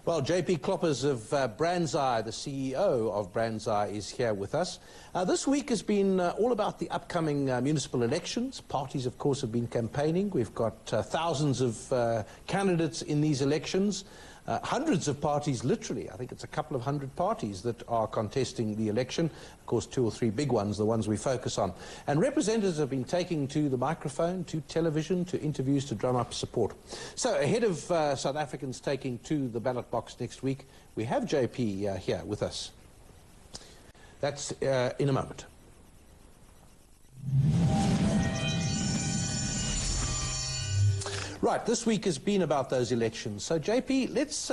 Well, JP Kloppers of Brandseye, the CEO of Brandseye, is here with us. This week has been all about the upcoming municipal elections. Parties, of course, have been campaigning. We've got thousands of candidates in these elections. Hundreds of parties, literally. I think it's a couple of hundred parties that are contesting the election. Of course, 2 or 3 big ones, the ones we focus on. And representatives have been taking to the microphone, to television, to interviews to drum up support. So ahead of South Africans taking to the ballot box next week, we have JP here with us. That's in a moment. Right, this week has been about those elections. So, JP, let's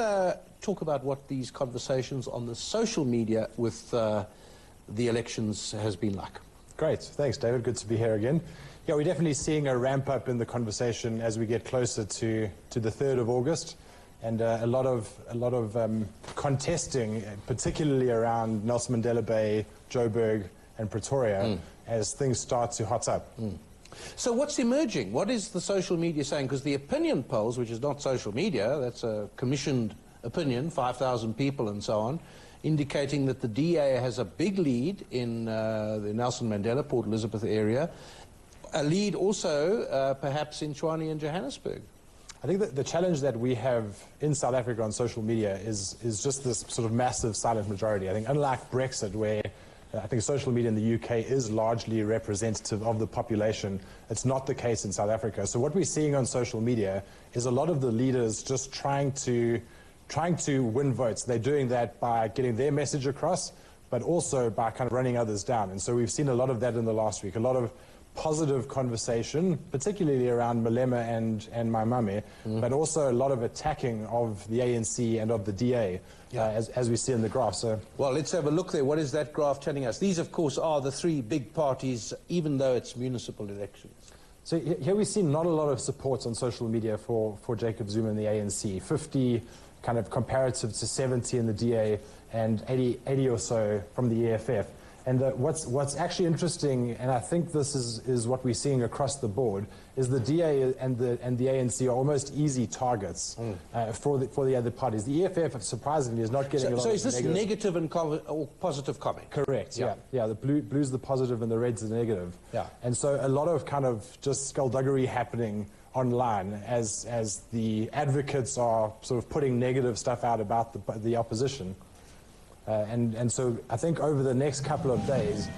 talk about what these conversations on the social media with the elections has been like. Great. Thanks, David. Good to be here again. Yeah, we're definitely seeing a ramp up in the conversation as we get closer to the 3rd of August. And a lot of contesting, particularly around Nelson Mandela Bay, Joburg, and Pretoria, as things start to hot up. So what's emerging? What is the social media saying? Because the opinion polls, which is not social media, that's a commissioned opinion, 5,000 people and so on, indicating that the DA has a big lead in the Nelson Mandela, Port Elizabeth area, a lead also perhaps in Tshwane and Johannesburg. I think that the challenge that we have in South Africa on social media is just this sort of massive silent majority. I think unlike Brexit, where I think social media in the UK is largely representative of the population, it's not the case in South Africa. So what we're seeing on social media is a lot of the leaders just trying to win votes. They're doing that by getting their message across, but also by kind of running others down. And so we've seen a lot of that in the last week, a lot of positive conversation, particularly around Malema and Maimane, but also a lot of attacking of the ANC and of the DA, as we see in the graph. So, well, let's have a look there. What is that graph telling us? These, of course, are the 3 big parties, even though it's municipal elections. So here we see not a lot of support on social media for Jacob Zuma and the ANC. 50 kind of comparative to 70 in the DA and 80 or so from the EFF. And what's actually interesting, and I think this is what we're seeing across the board, is the DA and the ANC are almost easy targets for the other parties. The EFF, surprisingly, is not getting a lot of So is this negative and or positive comment? Correct, yeah. The blue's the positive and the red's the negative. Yeah. And so a lot of kind of just skullduggery happening online as the advocates are sort of putting negative stuff out about the opposition. And so I think over the next couple of days,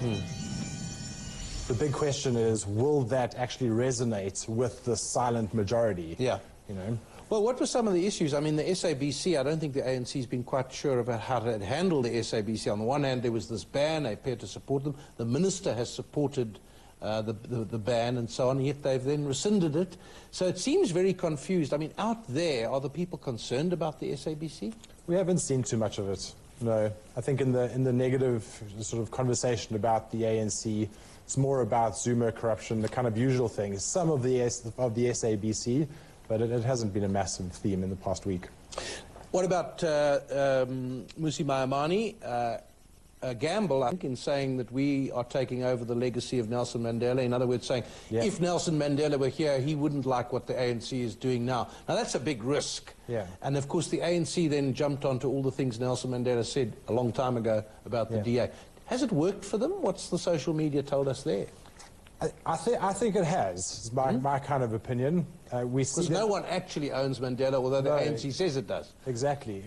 the big question is, will that actually resonate with the silent majority? Yeah. You know? Well, what were some of the issues? I mean, the SABC, I don't think the ANC has been quite sure about how to handle the SABC. On the one hand, there was this ban. They appeared to support them. The minister has supported the ban and so on, yet they've then rescinded it. So it seems very confused. I mean, out there, are the people concerned about the SABC? We haven't seen too much of it. No, I think in the negative sort of conversation about the ANC, it's more about Zuma corruption, the kind of usual things. Some of the SABC, but it hasn't been a massive theme in the past week. What about Musi Maimane? A gamble, I think, in saying that we are taking over the legacy of Nelson Mandela. In other words, saying if Nelson Mandela were here, he wouldn't like what the ANC is doing now. Now, that's a big risk. Yeah. And, of course, the ANC then jumped onto all the things Nelson Mandela said a long time ago about the DA. Has it worked for them? What's the social media told us there? I think it has. It's my kind of opinion. Because no one actually owns Mandela, although the ANC says it does. Exactly.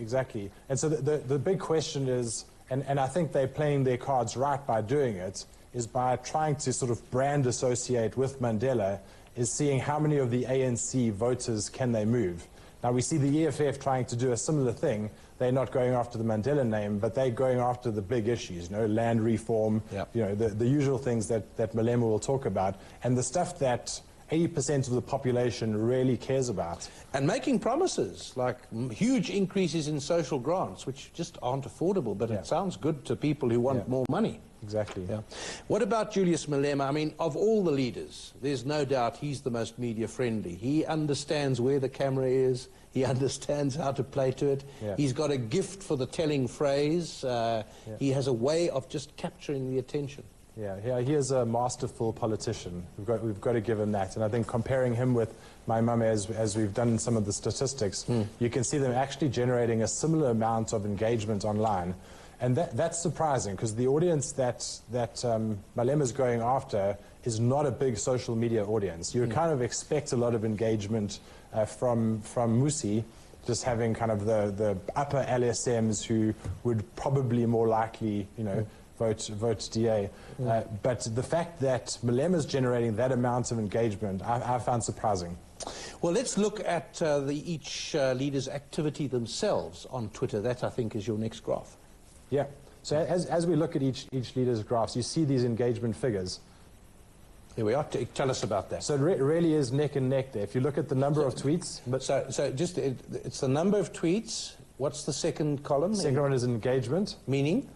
And so the big question is, and I think they're playing their cards right by doing it, is by trying to sort of brand associate with Mandela, is seeing how many of the ANC voters can they move. Now, we see the EFF trying to do a similar thing. They're not going after the Mandela name, but they're going after the big issues, you know, land reform, you know, the usual things that Malema will talk about, and the stuff that 80% of the population really cares about. And making promises, like huge increases in social grants, which just aren't affordable, but it sounds good to people who want more money. Exactly. Yeah. What about Julius Malema? I mean, of all the leaders, there's no doubt he's the most media-friendly. He understands where the camera is. He understands how to play to it. Yeah. He's got a gift for the telling phrase. He has a way of just capturing the attention. Yeah, he is a masterful politician. We've got to give him that. And I think comparing him with my mum, as we've done some of the statistics, you can see them actually generating a similar amount of engagement online. And that's surprising, because the audience that Malema's going after is not a big social media audience. You would kind of expect a lot of engagement from Musi, just having kind of the upper LSMs who would probably more likely, vote DA. But the fact that Malema's generating that amount of engagement, I found surprising. Well, let's look at each leader's activity themselves on Twitter. That, I think, is your next graph. Yeah. So as we look at each leader's graphs, you see these engagement figures. Here we are. Tell us about that. So it really is neck and neck there. If you look at the number of tweets. But so just it's the number of tweets. What's the second column? Second one is engagement. Meaning?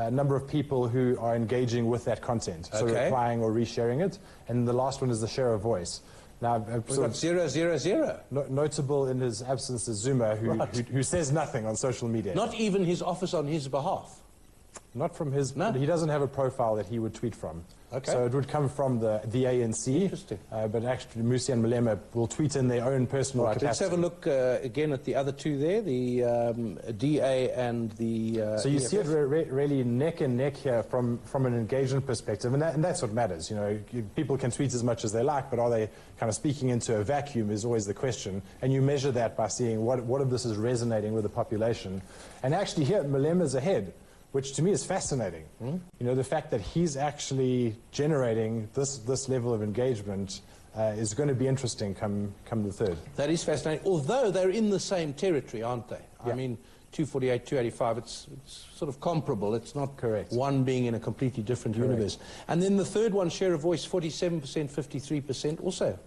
Number of people who are engaging with that content. So replying or resharing it. And the last one is the share of voice. Now, we've got 0, 0, 0. Notable in his absence is Zuma, who says nothing on social media. Not even his office on his behalf. Not from his. No. He doesn't have a profile that he would tweet from. Okay. So it would come from the ANC. Interesting. But actually, Musi and Malema will tweet in their own personal capacity. Let's have a look again at the other two there, the DA and the. So you see it really neck and neck here from an engagement perspective, and that's what matters. People can tweet as much as they like, but are they kind of speaking into a vacuum is always the question. And you measure that by seeing what of this is resonating with the population. And actually here, Malema's ahead, which to me is fascinating. The fact that he's actually generating this level of engagement is going to be interesting come the third. That is fascinating, although they're in the same territory, aren't they? Yeah. I mean, 248, 285, it's sort of comparable. It's not correct. One being in a completely different universe. And then the third one, share of voice, 47%, 53% also.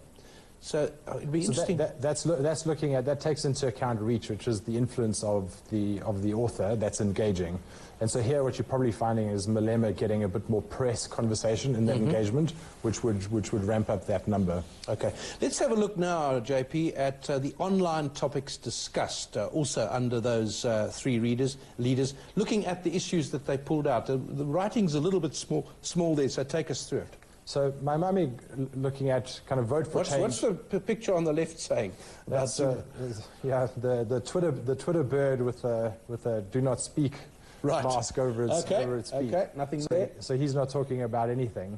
So it'd be interesting. That's looking at, that takes into account reach, which is the influence of the author that's engaging. And so here what you're probably finding is Malema getting a bit more press conversation in that engagement, which would ramp up that number. Okay. Let's have a look now, JP, at the online topics discussed, also under those three leaders, looking at the issues that they pulled out. The writing's a little bit small there, so take us through it. So my mummy looking at kind of vote for change. What's the picture on the left saying? That's the Twitter bird with a do not speak mask over its speech. Okay, nothing there. So he's not talking about anything.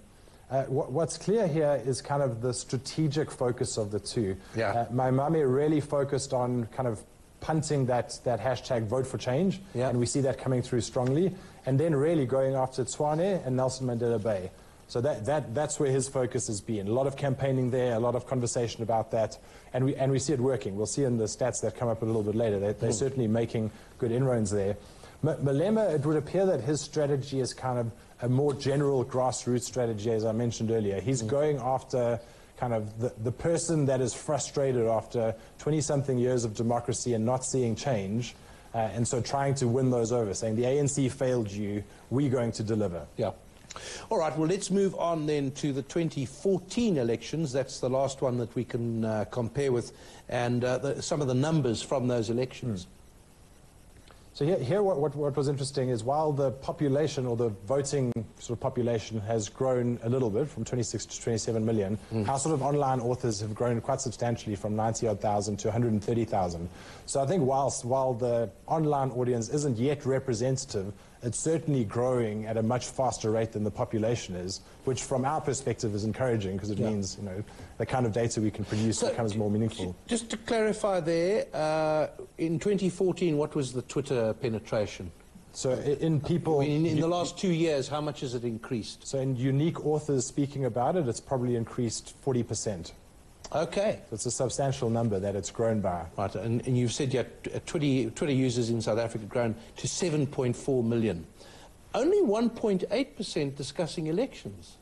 What's clear here is kind of the strategic focus of the two. Yeah. My mummy really focused on kind of punting that hashtag vote for change, and we see that coming through strongly, and then really going after Tshwane and Nelson Mandela Bay. So that's where his focus has been. A lot of campaigning there, a lot of conversation about that, and we see it working. We'll see in the stats that come up a little bit later. They're certainly making good inroads there. Malema, it would appear that his strategy is kind of a more general grassroots strategy, as I mentioned earlier. He's going after kind of the person that is frustrated after 20-something years of democracy and not seeing change, and so trying to win those over, saying the ANC failed you, we're going to deliver. Yeah. All right, well, let's move on then to the 2014 elections. That's the last one that we can compare with, and some of the numbers from those elections. So here what was interesting is while the population, or the voting sort of population, has grown a little bit from 26 to 27 million, our sort of online authors have grown quite substantially from 90-odd thousand to 130,000. So I think while the online audience isn't yet representative, it's certainly growing at a much faster rate than the population is, which from our perspective is encouraging, because it means the kind of data we can produce becomes more meaningful. Just to clarify there, in 2014, what was the Twitter penetration? So in people... In the last 2 years, how much has it increased? So in unique authors speaking about it, it's probably increased 40%. Okay. So it's a substantial number that it's grown by. Right, and you've said Twitter users in South Africa grown to 7.4 million. Only 1.8% discussing elections.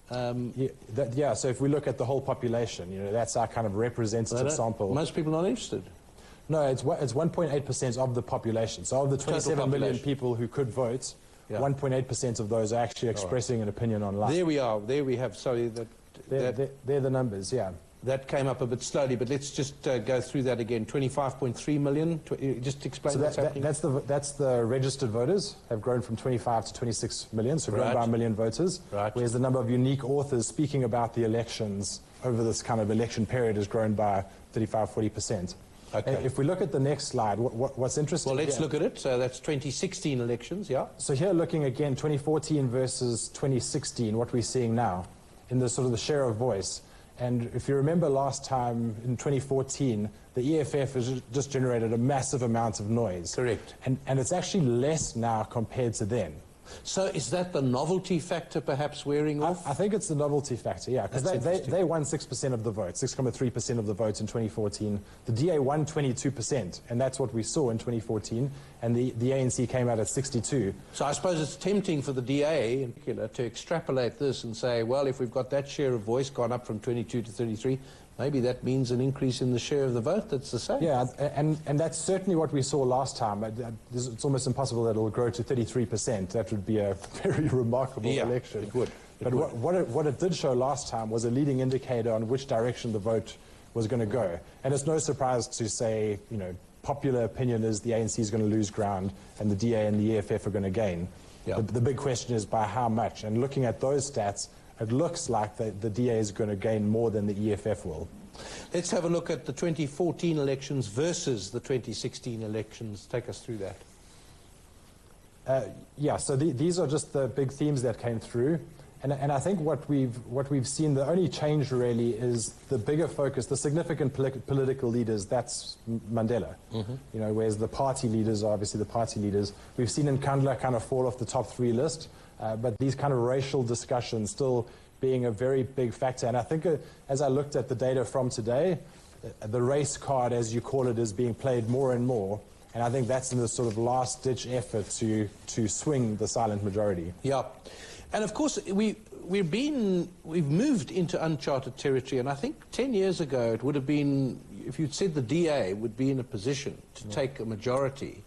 So if we look at the whole population, that's our kind of representative sample. Most people are not interested. No, it's 1.8% of the population. So of the 27 million people who could vote, 1.8% of those are actually expressing an opinion online. There we are. There we have. Sorry, they're the numbers, yeah. That came up a bit slowly, but let's just go through that again. 25.3 million. Just explain what's happening. That's the registered voters have grown from 25 to 26 million, so grown Right. by a million voters. Right. Whereas the number of unique authors speaking about the elections over this kind of election period has grown by 35–40%. Okay. If we look at the next slide, what's interesting... Well, let's look at it. So that's 2016 elections, yeah? So here, looking again, 2014 versus 2016, what we're seeing now in the sort of the share of voice. And if you remember last time in 2014, the EFF has just generated a massive amount of noise. Correct. And it's actually less now compared to then. So is that the novelty factor perhaps wearing off? I think it's the novelty factor, yeah, because they won 6% of the vote, 6.3% of the votes in 2014. The DA won 22%, and that's what we saw in 2014, and the ANC came out at 62. So I suppose it's tempting for the DA in particular to extrapolate this and say, well, if we've got that share of voice gone up from 22 to 33, maybe that means an increase in the share of the vote that's the same. Yeah, and that's certainly what we saw last time. It's almost impossible that it will grow to 33%. That would be a very remarkable election. It would. But what it did show last time was a leading indicator on which direction the vote was going to go. And it's no surprise to say, you know, popular opinion is the ANC is going to lose ground and the DA and the EFF are going to gain. Yeah. The big question is by how much. And looking at those stats, it looks like the DA is going to gain more than the EFF will. Let's have a look at the 2014 elections versus the 2016 elections. Take us through that. Yeah, so these are just the big themes that came through. And I think what we've seen, the only change really is the bigger focus, the significant political leaders, that's Mandela. Mm-hmm. You know, whereas the party leaders are obviously the party leaders. We've seen Nkandla kind of fall off the top 3 list. But these kind of racial discussions still being a very big factor. And I think as I looked at the data from today, the race card, as you call it, is being played more and more. And I think that's in the sort of last-ditch effort to swing the silent majority. Yeah. And of course, we've moved into uncharted territory. And I think 10 years ago, it would have been, if you'd said the DA would be in a position to take a majority,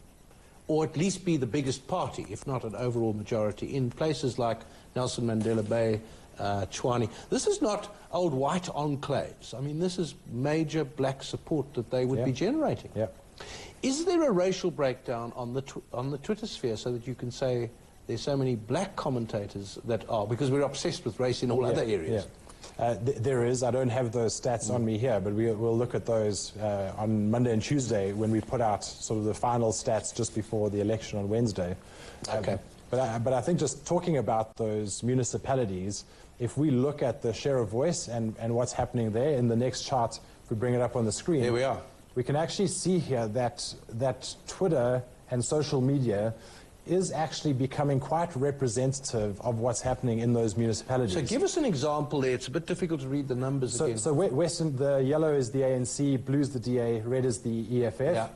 or at least be the biggest party, if not an overall majority, in places like Nelson Mandela Bay, Tshwane. This is not old white enclaves. I mean, this is major black support that they would be generating. Yeah. Is there a racial breakdown on the Twitter sphere so that you can say there's so many black commentators that are, because we're obsessed with race in all other areas? Yeah. There is. I don't have those stats on me here, but we'll look at those on Monday and Tuesday when we put out sort of the final stats just before the election on Wednesday. Okay. But I think just talking about those municipalities, if we look at the share of voice and what's happening there in the next chart, if we bring it up on the screen. There we are. We can actually see here that Twitter and social media is actually becoming quite representative of what's happening in those municipalities. So give us an example there. It's a bit difficult to read the numbers again. So Western, the yellow is the ANC, blue is the DA, red is the EFF. Yeah.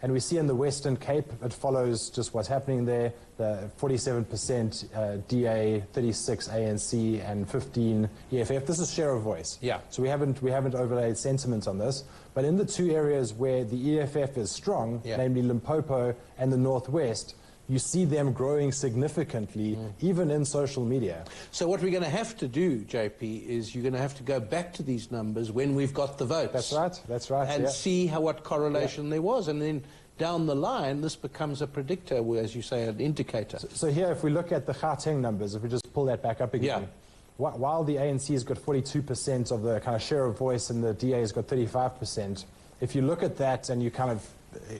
And we see in the Western Cape, it follows just what's happening there, the 47% DA, 36 ANC, and 15 EFF. This is share of voice. Yeah. So we haven't overlaid sentiment on this. But in the 2 areas where the EFF is strong, namely Limpopo and the Northwest, you see them growing significantly, even in social media. So what we're going to have to do, JP, is you're going to have to go back to these numbers when we've got the votes. That's right. And see what correlation there was. And then down the line, this becomes a predictor, as you say, an indicator. So here, if we look at the Gauteng numbers, if we just pull that back up again, while the ANC has got 42% of the kind of share of voice and the DA has got 35%, if you look at that and you kind of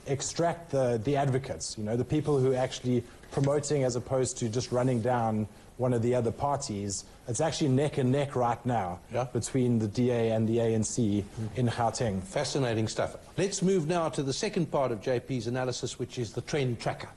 extract the advocates, you know, the people who are actually promoting as opposed to just running down one of the other parties, it's actually neck and neck right now between the DA and the ANC in Gauteng. Fascinating stuff. Let's move now to the second part of JP's analysis, which is the trend tracker.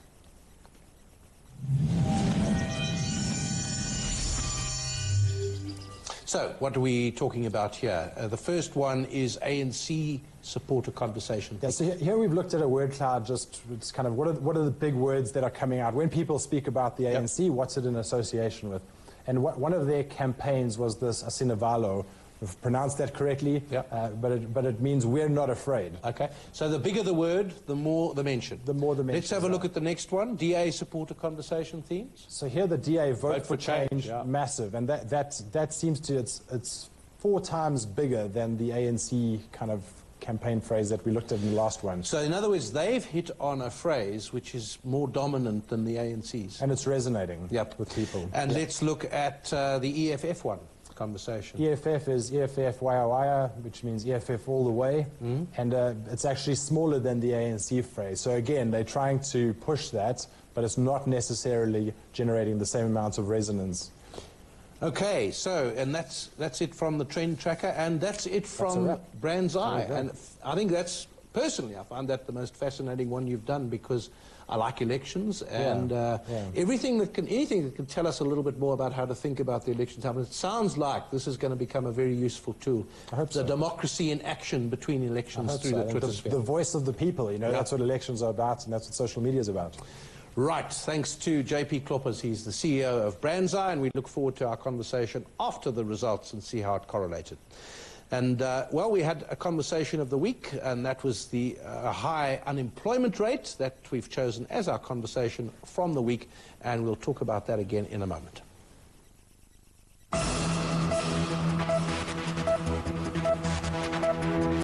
So, what are we talking about here? The first one is ANC supporter conversation. Yeah, so here we've looked at a word cloud, just it's kind of what are the big words that are coming out? When people speak about the ANC, what's it in association with? And one of their campaigns was this Asinavalo. We've pronounced that correctly, but it means we're not afraid. Okay, so the bigger the word, the more the mention. The more the mention. Let's have a look at the next one, DA supporter conversation themes. So here the DA vote for change, massive, and that seems to, it's 4 times bigger than the ANC kind of campaign phrase that we looked at in the last one. So in other words, they've hit on a phrase which is more dominant than the ANC's. And it's resonating Yep. with people. And let's look at the EFF one conversation. EFF is EFF Waya Waya, which means EFF all the way, and it's actually smaller than the ANC phrase. So again, they're trying to push that, but it's not necessarily generating the same amount of resonance. Okay, so, and that's it from the trend tracker, and that's it from Brand's Eye. And I think that's, personally, I find that the most fascinating one you've done, because I like elections, and anything that can tell us a little bit more about how to think about the elections. It sounds like this is going to become a very useful tool. I hope so. The democracy in action between elections through the Twitter sphere. The voice of the people, you know, that's what elections are about, and that's what social media is about. Right, thanks to JP Kloppers. He's the CEO of Brand's Eye, and we look forward to our conversation after the results and see how it correlated. And, well, we had a conversation of the week, and that was the high unemployment rate that we've chosen as our conversation from the week, and we'll talk about that again in a moment.